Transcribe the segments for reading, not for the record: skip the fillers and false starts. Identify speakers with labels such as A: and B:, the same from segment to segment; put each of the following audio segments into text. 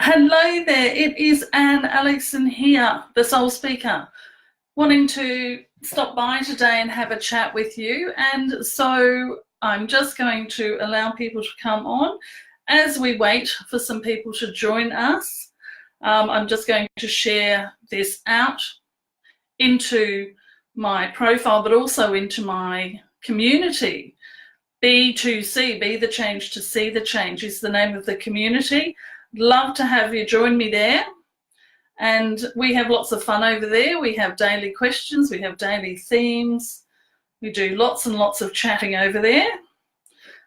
A: Hello there, it is Aleckson here, the Soul Speaker, wanting to stop by today and have a chat with you. And so I'm just going to allow people to come on as we wait for some people to join us. I'm just going to share this out into my profile, but also into my community. B2C, Be the Change to See the Change is the name of the community. Love to have you join me there. And we have lots of fun over there. We have daily questions, we have daily themes. We do lots and lots of chatting over there.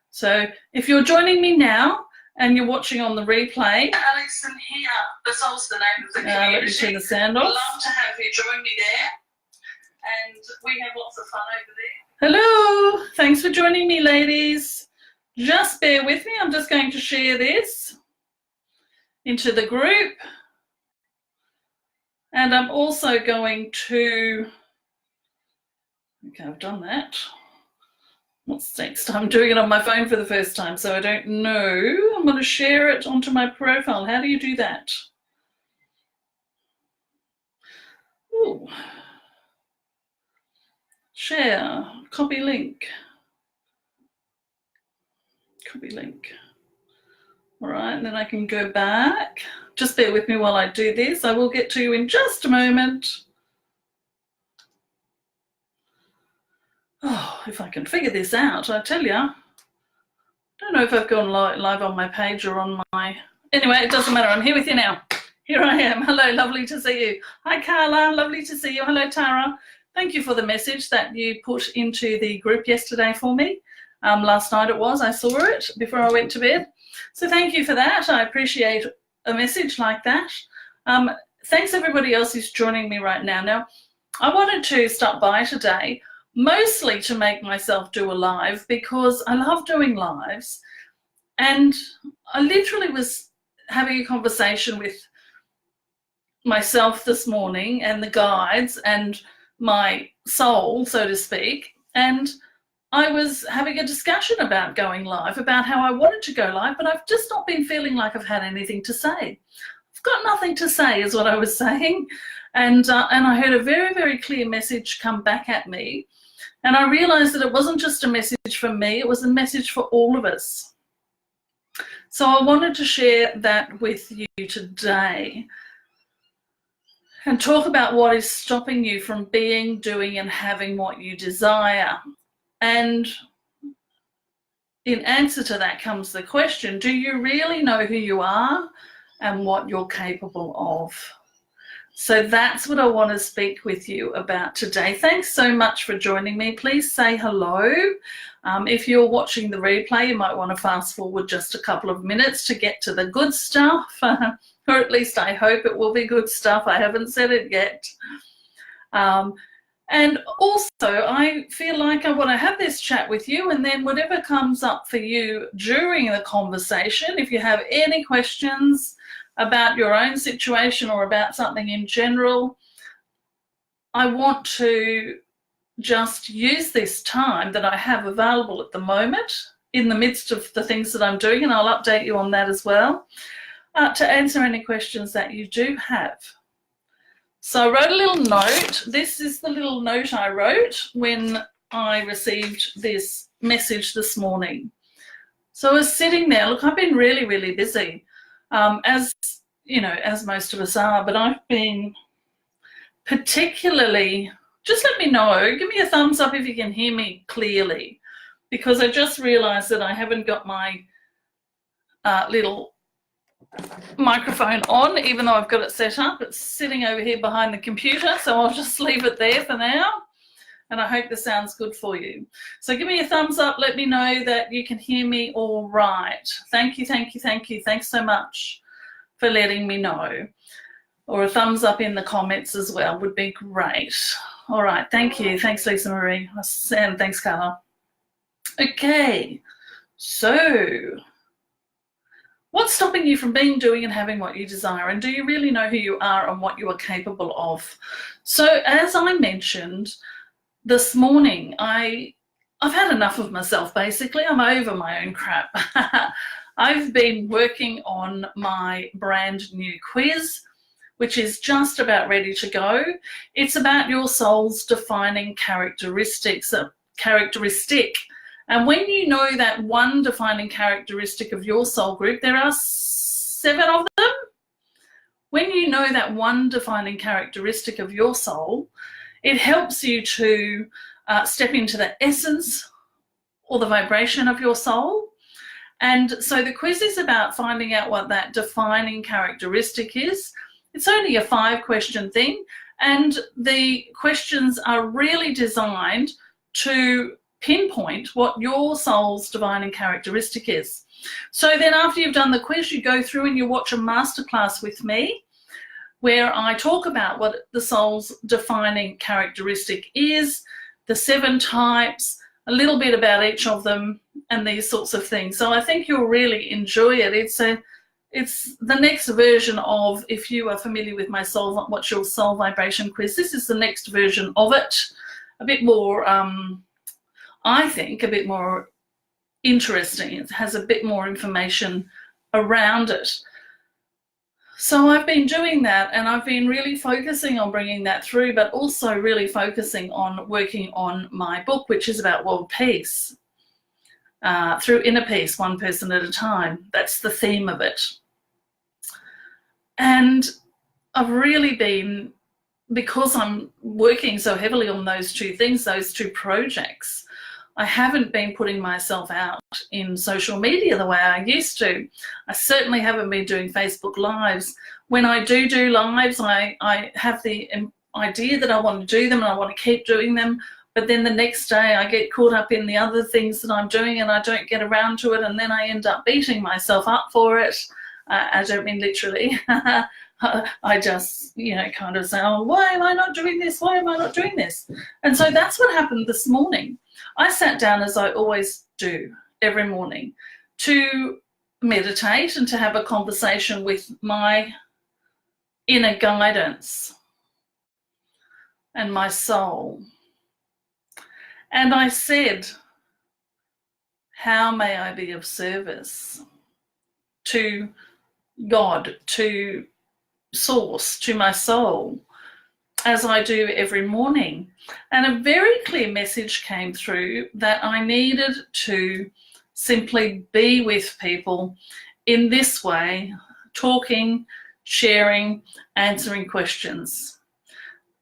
A: So if you're joining me now and you're watching on the replay, Aleckson here, the Soul's the name of the community. Let me turn the sound off. Love to have you join me there. And we have lots of fun over there. Hello, thanks for joining me, ladies. Just bear with me, I'm just going to share this into the group. And I'm also going to, okay, I've done that. What's next? I'm doing it on my phone for the first time, so I don't know. I'm going to share it onto my profile. How do you do that? Ooh. Share, copy link. Copy link. All right, and then I can go back. Just bear with me while I do this. I will get to you in just a moment. Oh, if I can figure this out, I tell you. I don't know if I've gone live on my page or on my... Anyway, it doesn't matter. I'm here with you now. Here I am. Hello, lovely to see you. Hi, Carla. Lovely to see you. Hello, Tara. Thank you for the message that you put into the group yesterday for me. Last night it was. I saw it before I went to bed. So thank you for that. I appreciate a message like that. Thanks everybody else who's joining me right now. Now, I wanted to stop by today mostly to make myself do a live because I love doing lives. And I literally was having a conversation with myself this morning and the guides and my soul, so to speak, and I was having a discussion about going live, about how I wanted to go live, but I've just not been feeling like I've had anything to say. I've got nothing to say is what I was saying, and I heard a very, very clear message come back at me, and I realized that it wasn't just a message for me, it was a message for all of us. So I wanted to share that with you today and talk about what is stopping you from being, doing, and having what you desire. And in answer to that comes the question, do you really know who you are and what you're capable of? So that's what I want to speak with you about today. Thanks so much for joining me. Please say hello. If you're watching the replay, you might want to fast forward just a couple of minutes to get to the good stuff. Or at least I hope it will be good stuff. I haven't said it yet. And also, I feel like I want to have this chat with you, and then whatever comes up for you during the conversation, if you have any questions about your own situation or about something in general, I want to just use this time that I have available at the moment in the midst of the things that I'm doing, and I'll update you on that as well, to answer any questions that you do have. So I wrote a little note. This is the little note I wrote when I received this message this morning. So I was sitting there. Look, I've been really, really busy, as you know, as most of us are, but I've been particularly, just let me know, give me a thumbs up if you can hear me clearly, because I just realized that I haven't got my little microphone on, even though I've got it set up. It's sitting over here behind the computer, so I'll just leave it there for now, and I hope this sounds good for you. So give me a thumbs up, let me know that you can hear me all right. Thank you, thank you, thank you. Thanks so much for letting me know. Or a thumbs up in the comments as well would be great. All right, thank you. Thanks, Lisa Marie, and thanks, Carla. Okay, so what's stopping you from being, doing, and having what you desire? And do you really know who you are and what you are capable of? So as I mentioned this morning, I've had enough of myself, basically. I'm over my own crap. I've been working on my brand new quiz, which is just about ready to go. It's about your soul's defining characteristic. And when you know that one defining characteristic of your soul group, there are 7 of them. When you know that one defining characteristic of your soul, it helps you to step into the essence or the vibration of your soul. And so the quiz is about finding out what that defining characteristic is. It's only a 5-question thing, and the questions are really designed to pinpoint what your soul's defining characteristic is. So then after you've done the quiz, you go through and you watch a masterclass with me where I talk about what the soul's defining characteristic is, the 7 types, a little bit about each of them, and these sorts of things. So I think you'll really enjoy it. It's the next version of, if you are familiar with my soul, what's your soul vibration quiz, this is the next version of it. A bit more, I think, a bit more interesting. It has a bit more information around it. So I've been doing that, and I've been really focusing on bringing that through, but also really focusing on working on my book, which is about world peace, through inner peace, one person at a time. That's the theme of it. And I've really been, because I'm working so heavily on those 2 things, those 2 projects, I haven't been putting myself out in social media the way I used to. I certainly haven't been doing Facebook Lives. When I do lives, I have the idea that I want to do them and I want to keep doing them, but then the next day I get caught up in the other things that I'm doing and I don't get around to it, and then I end up beating myself up for it. I don't mean literally. I just, kind of say, oh, why am I not doing this? Why am I not doing this? And so that's what happened this morning. I sat down, as I always do every morning, to meditate and to have a conversation with my inner guidance and my soul. And I said, how may I be of service to God, to Source, to my soul, as I do every morning? And a very clear message came through that I needed to simply be with people in this way, talking, sharing, answering questions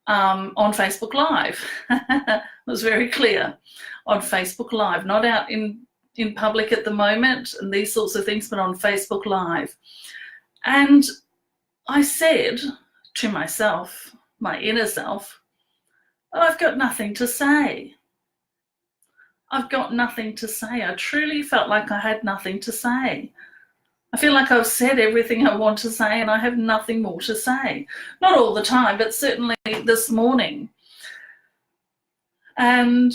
A: on Facebook Live. It was very clear, on Facebook Live, not out in public at the moment and these sorts of things, but on Facebook Live. And I said to myself, my inner self, I've got nothing to say. I've got nothing to say. I truly felt like I had nothing to say. I feel like I've said everything I want to say and I have nothing more to say. Not all the time, but certainly this morning. And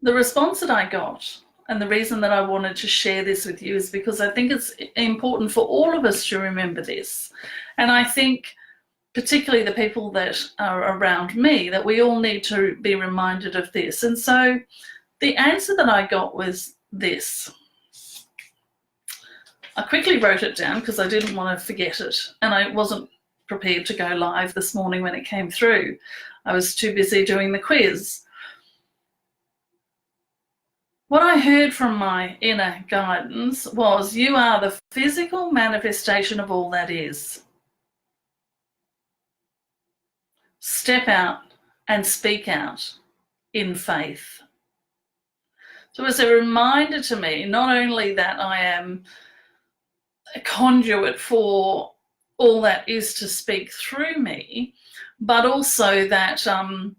A: the response that I got, and the reason that I wanted to share this with you, is because I think it's important for all of us to remember this. And I think particularly the people that are around me, that we all need to be reminded of this. And so the answer that I got was this. I quickly wrote it down because I didn't want to forget it, and I wasn't prepared to go live this morning when it came through. I was too busy doing the quiz. What I heard from my inner guidance was, you are the physical manifestation of all that is. Step out and speak out in faith. So it's a reminder to me, not only that I am a conduit for all that is to speak through me, but also that I'm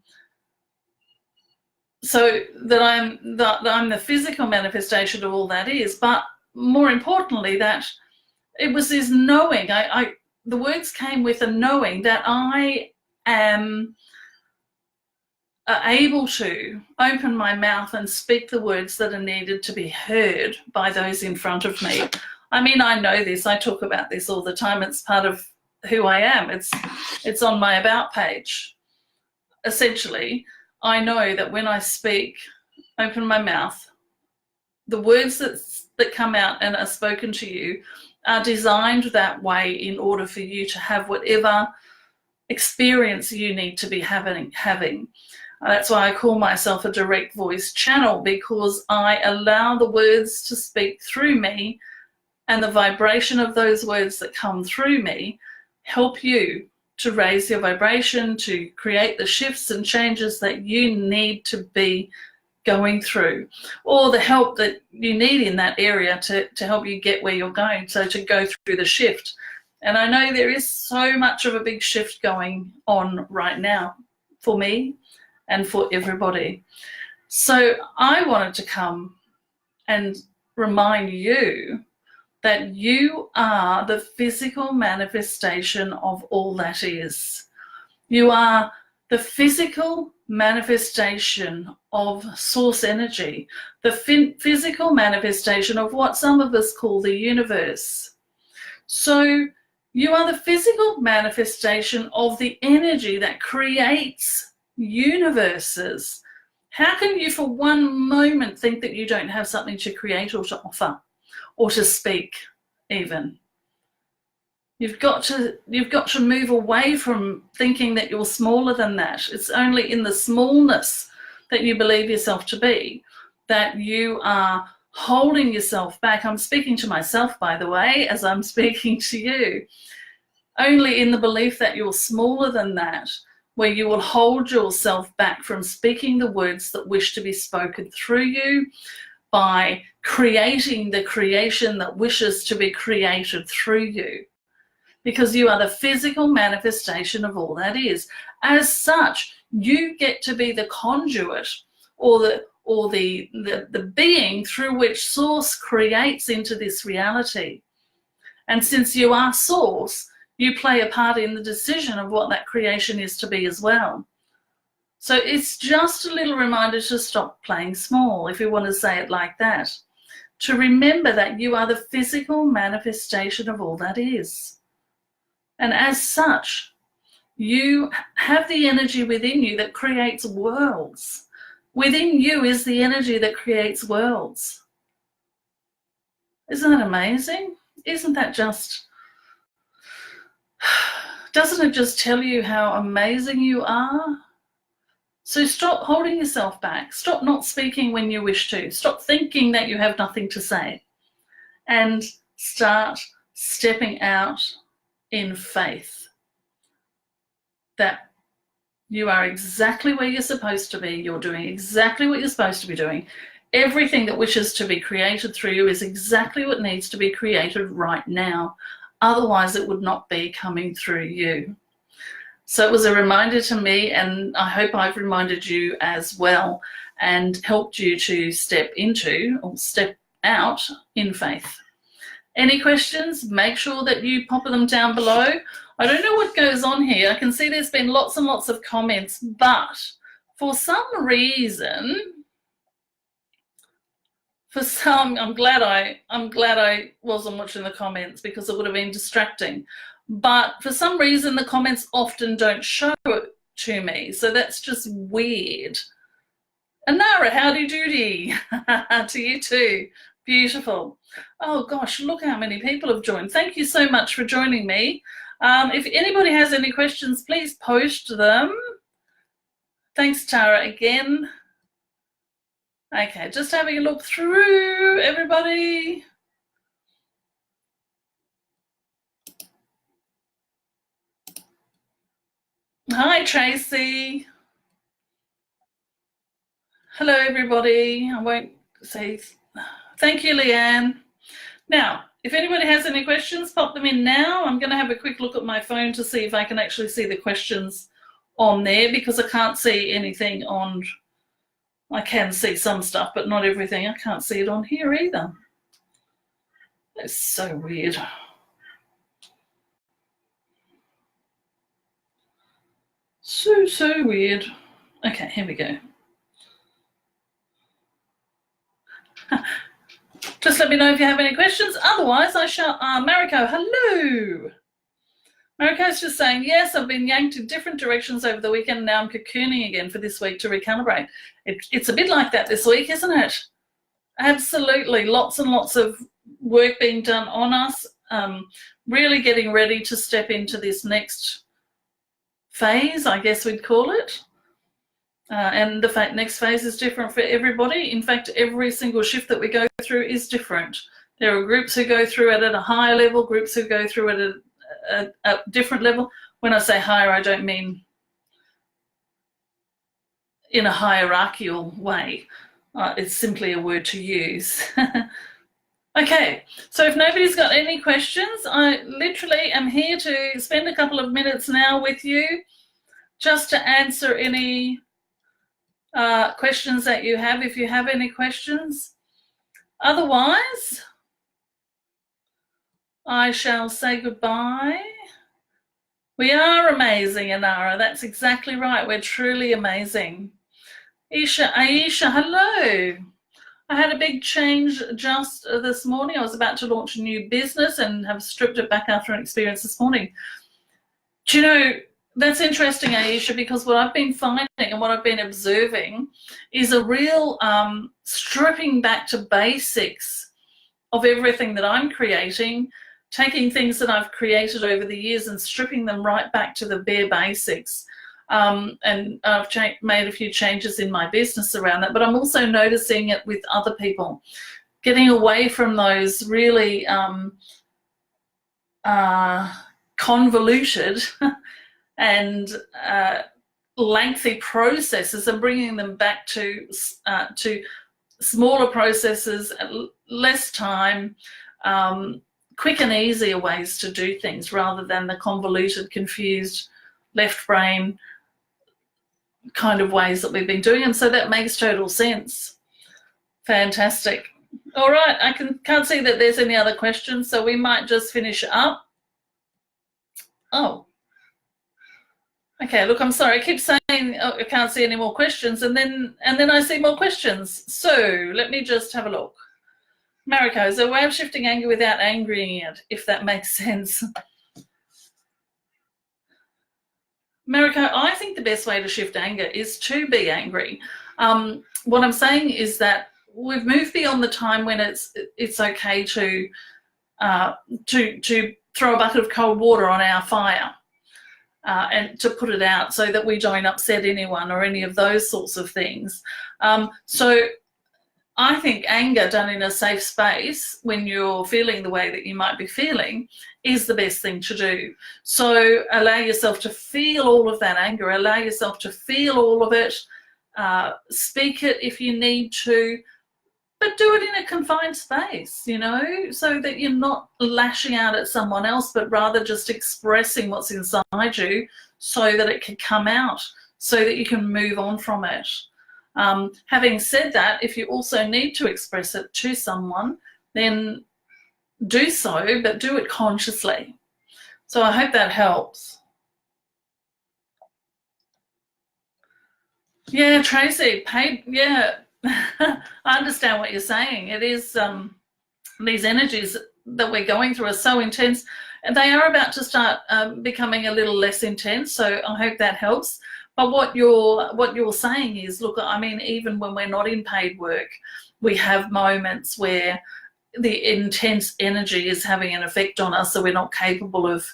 A: the physical manifestation of all that is, but more importantly, that it was this knowing. The words came with a knowing that I am able to open my mouth and speak the words that are needed to be heard by those in front of me. I mean, I know this. I talk about this all the time. It's part of who I am. It's on my about page. Essentially, I know that when I speak, open my mouth, the words that that come out and are spoken to you are designed that way in order for you to have whatever experience you need to be having. That's why I call myself a direct voice channel, because I allow the words to speak through me, and the vibration of those words that come through me help you to raise your vibration, to create the shifts and changes that you need to be going through, or the help that you need in that area to help you get where you're going, so to go through the shift. And I know there is so much of a big shift going on right now for me and for everybody. So I wanted to come and remind you that you are the physical manifestation of all that is. You are the physical manifestation of source energy, the physical manifestation of what some of us call the universe. So you are the physical manifestation of the energy that creates universes. How can you for one moment think that you don't have something to create or to offer or to speak even? You've got to move away from thinking that you're smaller than that. It's only in the smallness that you believe yourself to be that you are holding yourself back. I'm speaking to myself, by the way, as I'm speaking to you. Only in the belief that you're smaller than that, where you will hold yourself back from speaking the words that wish to be spoken through you, by creating the creation that wishes to be created through you. Because you are the physical manifestation of all that is. As such, you get to be the conduit, or the being through which source creates into this reality. And since you are source, you play a part in the decision of what that creation is to be as well. So it's just a little reminder to stop playing small, if you want to say it like that. To remember that you are the physical manifestation of all that is. And as such, you have the energy within you that creates worlds. Within you is the energy that creates worlds. Isn't that amazing? Isn't that just... Doesn't it just tell you how amazing you are? So stop holding yourself back. Stop not speaking when you wish to. Stop thinking that you have nothing to say. And start stepping out in faith that you are exactly where you're supposed to be. You're doing exactly what you're supposed to be doing. Everything that wishes to be created through you is exactly what needs to be created right now. Otherwise, it would not be coming through you. So it was a reminder to me, and I hope I've reminded you as well and helped you to step into or step out in faith. Any questions? Make sure that you pop them down below. I don't know what goes on here. I can see there's been lots and lots of comments, but for some reason, I'm glad I wasn't watching the comments, because it would have been distracting. But for some reason, the comments often don't show it to me. So that's just weird. Anara, howdy doody. To you too. Beautiful. Oh gosh, look how many people have joined. Thank you so much for joining me. If anybody has any questions, please post them. Thanks, Tara, again. Okay, just having a look through everybody. Hi, Tracy. Hello, everybody. I won't say... Thank you, Leanne. Now, if anybody has any questions, pop them in now. I'm going to have a quick look at my phone to see if I can actually see the questions on there, because I can't see anything on... I can see some stuff, but not everything. I can't see it on here either. It's so weird. So weird. Okay, here we go. Just let me know if you have any questions. Otherwise, I shall... Mariko, hello. Mariko's just saying, yes, I've been yanked in different directions over the weekend. Now I'm cocooning again for this week to recalibrate. It's a bit like that this week, isn't it? Absolutely, lots and lots of work being done on us, really getting ready to step into this next phase, I guess we'd call it. And the next phase is different for everybody. In fact, every single shift that we go through is different. There are groups who go through it at a higher level, groups who go through it at a different level. When I say higher, I don't mean in a hierarchical way. It's simply a word to use. Okay, so if nobody's got any questions, I literally am here to spend a couple of minutes now with you just to answer any questions that you have, if you have any questions. Otherwise, I shall say goodbye. We are amazing, Anara. That's exactly right. We're truly amazing. Aisha, hello. I had a big change just this morning. I was about to launch a new business and have stripped it back after an experience this morning. Do you know, that's interesting, Aisha, because what I've been finding and what I've been observing is a real stripping back to basics of everything that I'm creating, taking things that I've created over the years and stripping them right back to the bare basics. And I've made a few changes in my business around that, but I'm also noticing it with other people, getting away from those really convoluted and lengthy processes and bringing them back to smaller processes, less time, quick and easier ways to do things rather than the convoluted, confused, left brain kind of ways that we've been doing them. So that makes total sense. Fantastic. All right, I can't see that there's any other questions, so we might just finish up. Oh, okay. Look, I'm sorry. I keep saying I can't see any more questions, and then I see more questions. So let me just have a look. Mariko, is there a way of shifting anger without angering it, if that makes sense? Mariko, I think the best way to shift anger is to be angry. What I'm saying is that we've moved beyond the time when it's okay to throw a bucket of cold water on our fire and to put it out so that we don't upset anyone or any of those sorts of things. So I think anger done in a safe space when you're feeling the way that you might be feeling is the best thing to do. So allow yourself to feel all of that anger, allow yourself to feel all of it, speak it if you need to, but do it in a confined space, you know, so that you're not lashing out at someone else, but rather just expressing what's inside you so that it can come out, so that you can move on from it. Having said that, if you also need to express it to someone, then do so, but do it consciously. So I hope that helps. Yeah, Tracy, yeah, I understand what you're saying. It is these energies that we're going through are so intense, and they are about to start becoming a little less intense. So I hope that helps. But what you're saying is, look, I mean, even when we're not in paid work, we have moments where the intense energy is having an effect on us, so we're not capable of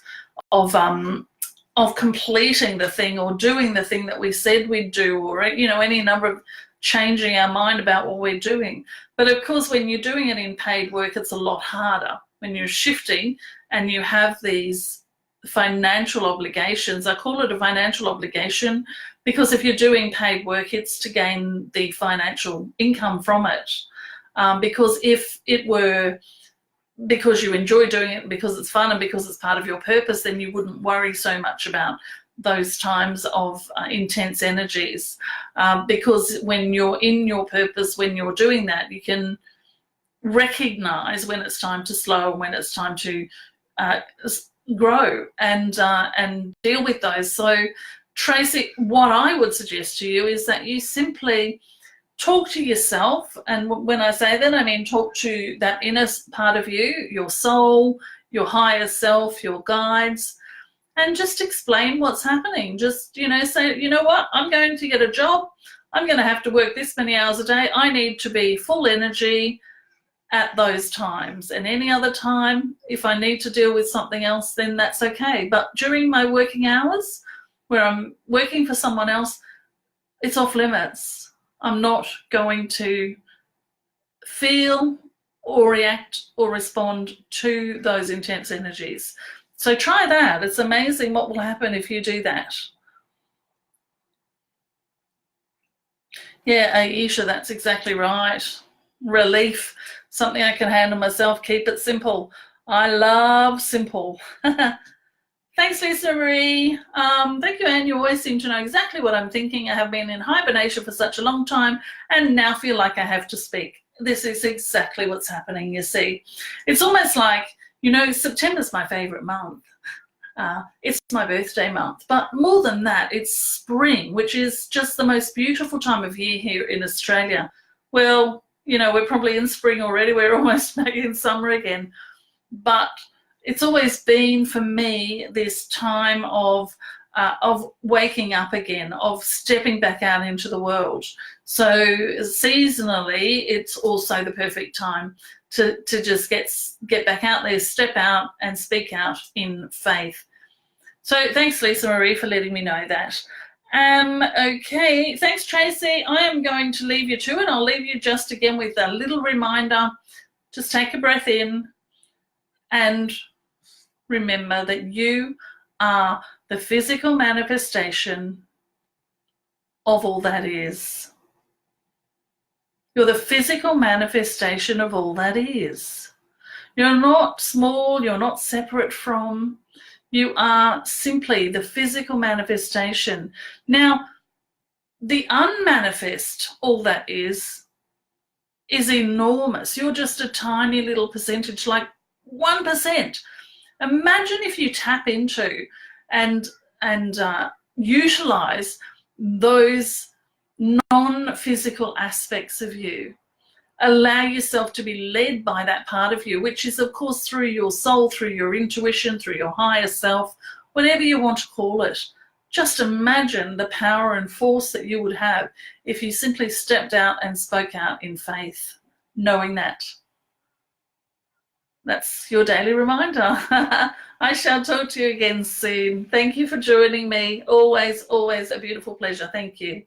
A: completing the thing or doing the thing that we said we'd do, or, you know, any number of changing our mind about what we're doing. But of course, when you're doing it in paid work, it's a lot harder. When you're shifting and you have these financial obligations, I call it a financial obligation because if you're doing paid work, it's to gain the financial income from it. Because if it were because you enjoy doing it, because it's fun and because it's part of your purpose, then you wouldn't worry so much about those times of intense energies. Because when you're in your purpose, when you're doing that, you can recognize when it's time to slow and when it's time to grow and deal with those. So Tracy, what I would suggest to you is that you simply talk to yourself, and when I say that, I mean talk to that inner part of you, your soul, your higher self, your guides, and just explain what's happening. Just, you know, say, you know what, I'm going to get a job. I'm going to have to work this many hours a day. I need to be full energy at those times, and any other time, if I need to deal with something else, then that's okay. But during my working hours, where I'm working for someone else, it's off limits. I'm not going to feel or react or respond to those intense energies. So try that. It's amazing what will happen if you do that. Yeah, Aisha, that's exactly right. Relief, something I can handle myself. Keep it simple. I love simple. Thanks, Lisa Marie. Thank you, Anne. You always seem to know exactly what I'm thinking. I have been in hibernation for such a long time and now feel like I have to speak. This is exactly what's happening, you see. It's almost like, you know, September's my favourite month. It's my birthday month. But more than that, it's spring, which is just the most beautiful time of year here in Australia. Well, you know, we're probably in spring already. We're almost back in summer again. But it's always been for me this time of waking up again, of stepping back out into the world. So seasonally, it's also the perfect time to just get back out there, step out and speak out in faith. So thanks, Lisa Marie, for letting me know that. Okay, thanks, Tracy. I am going to leave you to it. I'll leave you just again with a little reminder. Just take a breath in and remember that you are the physical manifestation of all that is. You're the physical manifestation of all that is. You're not small, you're not separate from. You are simply the physical manifestation. Now, the unmanifest, all that is enormous. You're just a tiny little percentage, like 1%. Imagine if you tap into and utilize those non-physical aspects of you. Allow yourself to be led by that part of you, which is, of course, through your soul, through your intuition, through your higher self, whatever you want to call it. Just imagine the power and force that you would have if you simply stepped out and spoke out in faith, knowing that. That's your daily reminder. I shall talk to you again soon. Thank you for joining me. Always, always a beautiful pleasure. Thank you.